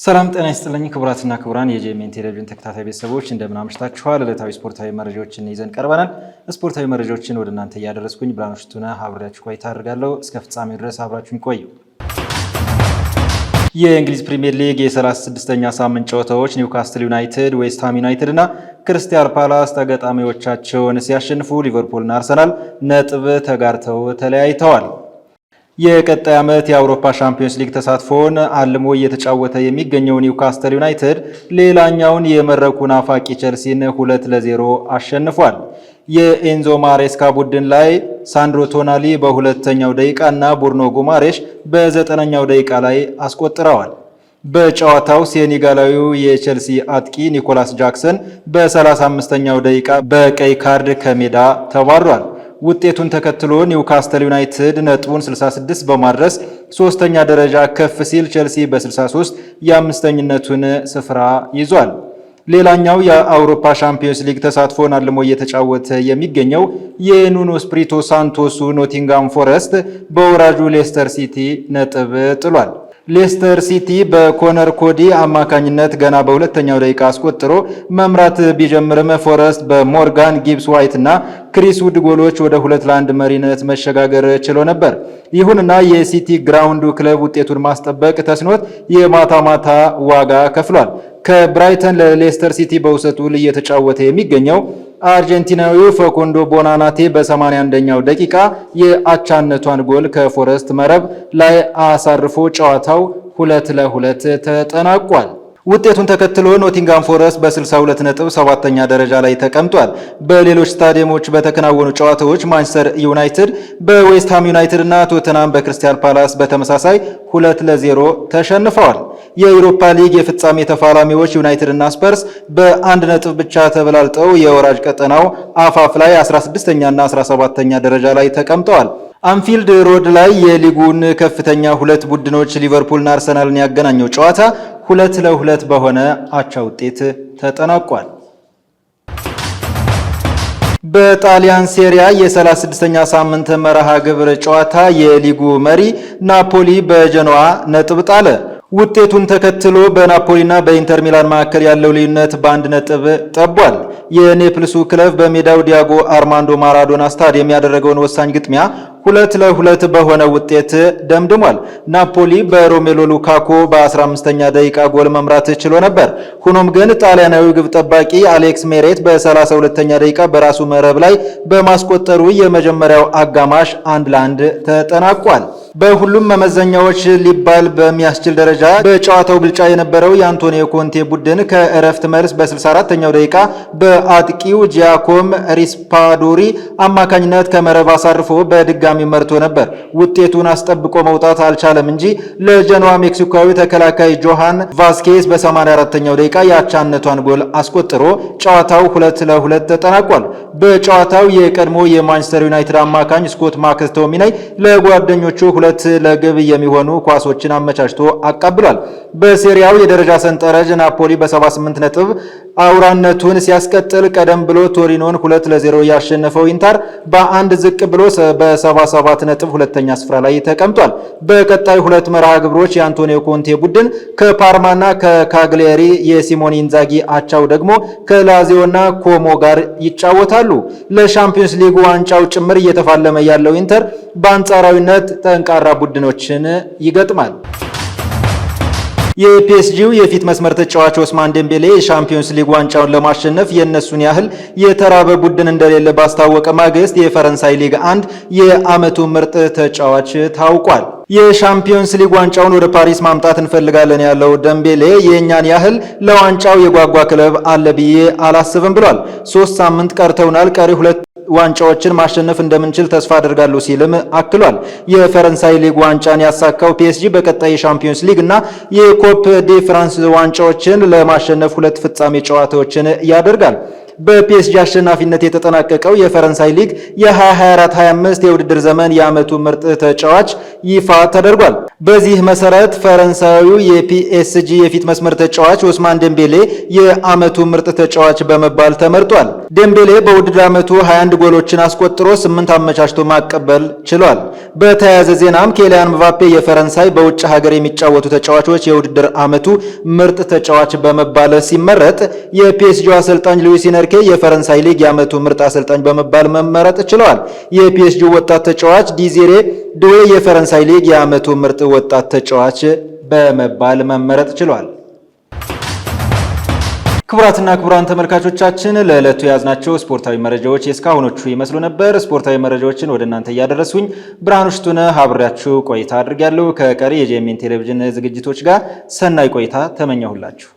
ሰላም ጤና ይስጥልኝ ክቡራትና ክቡራን የጄኤምኤን ቴሌቪዥን ተከታታይ ቤተሰቦች እንደምን አምሽታችኋል። ዕለታዊ ስፖርታዊ መረጃዎችን ይዘን ቀርበናል። ስፖርታዊ መረጃዎችን ወደ እናንተ እያደረስኩኝ ብርሃኑ ሽቱና አብሬያችሁ ቆይታ አድርጋለሁ። እስከ ፍጻሜው ድረስ አብራችሁን ቆዩ። የእንግሊዝ ፕሪሚየር ሊግ የ36ኛ ሳምንት ጨዋታዎች ኒውካስትል ዩናይትድ፣ ዌስትሃም ዩናይትድ እና ክሪስታል ፓላስ ተጋጣሚዎቻቸውን ሲያሸንፉ ሊቨርፑልና አርሰናል ነጥብ ተጋርተው ተለያይተዋል። የቀጣይ ዓመት የአውሮፓ ሻምፒዮንስ ሊግ ተሳትፎን አልሞ እየተጫወተ የሚገኘው ኒውካስትል ዩናይትድ ሌላኛውን የመድረኩ ናፋቂ ቸልሲን 2-0 አሸንፏል። የኤንዞ ማሬስካ ቡድን ላይ ሳንድሮ ቶናሊ በሁለተኛው ደቂቃ እና ቡርኖ ጉማሬሽ በ9ኛው ደቂቃ ላይ አስቆጥረዋል። በጨዋታው ሴኔጋላዊው የቸልሲ አጥቂ ኒኮላስ ጃክሰን በ35ኛው ደቂቃ በቀይ ካርድ ከሜዳ ተባሯል። ውጤቱን ተከትሎ ኒውካስትል ዩናይትድ ነጥቡን 66 በማድረስ ሶስተኛ ደረጃ ከፍ ሲል ቸልሲ በ63 የአምስተኝነቱን ስፍራ ይዟል። ሌላኛው የአውሮፓ ሻምፒዮንስ ሊግ ተሳትፎን አልሞ እየተጫወተ የሚገኘው የኑኖ ስፕሪቶ ሳንቶሱ ኖቲንጋም ፎረስት በወራጁ ሌስተር ሲቲ ነጥብ ጥሏል። ሌስተር ሲቲ በኮነር ኮዲ አማካኝነት ገና በሁለተኛው ደቂቃ አስቆጥሮ መምራት ቢጀምርም ፎረስት በሞርጋን ጊብስ ዋይት እና ክሪስ ውድ ጎሎች ወደ 2-1 መሪነት መሸጋገር ችሎ ነበር። ይሁንና የሲቲ ግራውንዱ ክለብ ውጤቱን ማስጠበቅ ተስኖት የማታ ማታ ዋጋ ከፍሏል። ከብራይተን ለሌስተር ሲቲ በውሰቱ እየተጫወተ የሚገኘው አርጀንቲናዊው ፈኮንዶ ቦናናቴ በ81ኛው ደቂቃ የአቻነቷን ጎል ከፎረስት መረብ ላይ አሳርፎ ጨዋታው 2-2 ተጠናቋል። ውጤቱን ተከትሎ ኖቲንጋም ፎረስት በ62 ነጥብ 7ኛ ደረጃ ላይ ተቀምጧል። በሌሎች ስታዲየሞች በተከናወኑ ጨዋታዎች ማንቸስተር ዩናይትድ በዌስትሃም ዩናይትድ እና ቶተናም በክሪስታል ፓላስ በተመሳሳይ 2-0 ተሸንፈዋል። የዩሮፓ ሊግ የፍጻሜ ተፋላሚዎች ዩናይትድ እና ስፐርስ በአንድ ነጥብ ብቻ ተበላልጠው የወራጅ ቀጠናው አፋፍ ላይ 16ኛ እና 17ኛ ደረጃ ላይ ተቀምጠዋል። አንፊልድ ሮድ ላይ የሊጉን ከፍተኛ ሁለት ቡድኖች ሊቨርፑልና አርሰናልን ያገናኘው ጨዋታ 2-2 በሆነ አቻ ውጤት ተጠናቋል። በጣሊያን ሴሪያ የ36ኛ ሳምንት መርሃ ግብር ጨዋታ የሊጉ መሪ ናፖሊ በጀኖዋ ነጥብ ጣለ። ውጤቱን ተከትሎ በናፖሊና በኢንተር ሚላን መካከል ያለው ልዩነት በአንድ ነጥብ ጠቧል። የኔፕልሱ ክለብ በሜዳው ዲያጎ አርማንዶ ማራዶና ስታዲየም ያደረገውን ወሳኝ ግጥሚያ 2-2 በሆነ ውጤት ደምድሟል። ናፖሊ በሮሜሎ ሉካኮ በ15ኛ ደቂቃ ጎል መምራት ችሎ ነበር። ሆኖም ግን ጣሊያናዊ ግብ ጠባቂ አሌክስ ሜሬት በ32ኛ ደቂቃ በራሱ መረብ ላይ በማስቆጠሩ የመጀመሪያው አጋማሽ 1-1 ተጠናቋል። በሁሉም መመዘኛዎች ሊባል በሚያስችል ደረጃ በጨዋታው ብልጫ የነበረው የአንቶኒዮ ኮንቴ ቡድን ከእረፍት መልስ በ64ኛው ደቂቃ በአጥቂው ጂያኮም ሪስፓዶሪ አማካኝነት ከመረብ አሳርፎ በድጋሚ መርቶ ነበር። ውጤቱን አስጠብቆ መውጣት አልቻለም እንጂ ለጀኖዋ ሜክሲኮዊ ተከላካይ ጆሃን ቫስኬስ በ84ኛው ደቂቃ የአቻነቷን ጎል አስቆጥሮ ጨዋታው 2-2 ተጠናቋል። በጨዋታው የቀድሞ የማንቸስተር ዩናይትድ አማካኝ ስኮት ማክቶሚናይ ለጓደኞቹ 2 ለግብ የሚሆኑ ኳሶችን አመቻችቶ አቀብሏል። በሴሪያው የደረጃ ሰንጠረዥ ናፖሊ በ78 ነጥብ አውራነቱን ሲያስቀጥል ቀደም ብሎ ቶሪኖን 2-0 ያሸነፈው ኢንተር በአንድ ዝቅ ብሎ በ77 ነጥብ ሁለተኛ ስፍራ ላይ ተቀምጧል። በቀጣይ ሁለት መርሃ ግብሮች የአንቶኒዮ ኮንቴ ቡድን ከፓርማና ከካግሊያሪ፣ የሲሞኔ ኢንዛጊ አቻው ደግሞ ከላዚዮና ኮሞ ጋር ይጫወታሉ። ለሻምፒዮንስ ሊግ ዋንጫው ጭምር እየተፋለመ ያለው ኢንተር በአንጻራዊነት ጠንካራ ቡድኖችን ይገጥማል። የፒኤስጂው የፊት መስመር ተጫዋች ኦስማን ዴምቤሌ የሻምፒዮንስ ሊግ ዋንጫውን ለማሸነፍ የነሱን ያህል የተራበ ቡድን እንደሌለ ባስታወቀ ማግስት የፈረንሳይ ሊግ 1 የዓመቱ ምርጥ ተጫዋች ታውቋል። የሻምፒዮንስ ሊግ ዋንጫውን ወደ ፓሪስ ማምጣት እንፈልጋለን ያለው ደምቤሌ የኛን ያህል ለዋንጫው የጓጓ ክለብ አለ ብዬ አላስብም ብሏል። 3 ሳምንት ቀርተውናል፣ ቀሪ 2 ዋንጫዎችን ማሸነፍ እንደምንችል ተስፋ አድርጋለሁ ሲልም አክሏል። የፈረንሳይ ሊግ ዋንጫን ያሳካው ፒኤስጂ በቀጣይ የሻምፒዮንስ ሊግ እና የኮፕ ዴ ፍራንስ ዋንጫዎችን ለማሸነፍ 2 ፍጻሜ ጨዋታዎችን ያደርጋል። በፒኤስጂ አሸናፊነት የተጠናቀቀው የፈረንሳይ ሊግ የ2024-25 የውድድር ዘመን የዓመቱ ምርጥ ተጫዋች ይፋ ተደርጓል። በዚህ መሰረት ፈረንሳዊው የፒኤስጂ የፊት መስመር ተጫዋች ኦስማን ዴምቤሌ የዓመቱ ምርጥ ተጫዋች በመባል ተመርጧል። ዴምቤሌ በውድድር ዓመቱ 21 ጎሎችን አስቆጥሮ 8 አመቻችቶ ማቀበል ችሏል። በተያያዘ ዜናም ኬሊያን ምባፔ የፈረንሳይ በውጭ ሀገር የሚጫወቱ ተጫዋቾች የውድድር ዓመቱ ምርጥ ተጫዋች በመባል ሲመረጥ፣ የፒኤስጂው አሰልጣኝ ሉዊስ ኢነርኬ የፈረንሳይ ሊግ የዓመቱ ምርጥ አሰልጣኝ በመባል መመረጥ ችለዋል። የፒኤስጂው ወጣት ተጫዋች ዲዜሬ ዱዌ የፈረንሳይ ሊግ የዓመቱ ምርጥ ወጣት ተጫዋች በመባል መመረጥ ችሏል። ክቡራትና ክቡራን ተመልካቾቻችን ለዕለቱ የያዝናቸው ስፖርታዊ መረጃዎች የእስካሁኖቹ ይመስሉ ነበር። ስፖርታዊ መረጃዎችን ወደ እናንተ እያደረሱኝ ብርሃኑ ሽቱነህ አብሬያችሁ ቆይታ አድርጌያለሁ። ከቀሪ የጄኤምኤን ቴሌቪዥን ዝግጅቶች ጋር ሰናይ ቆይታ ተመኘሁላችሁ።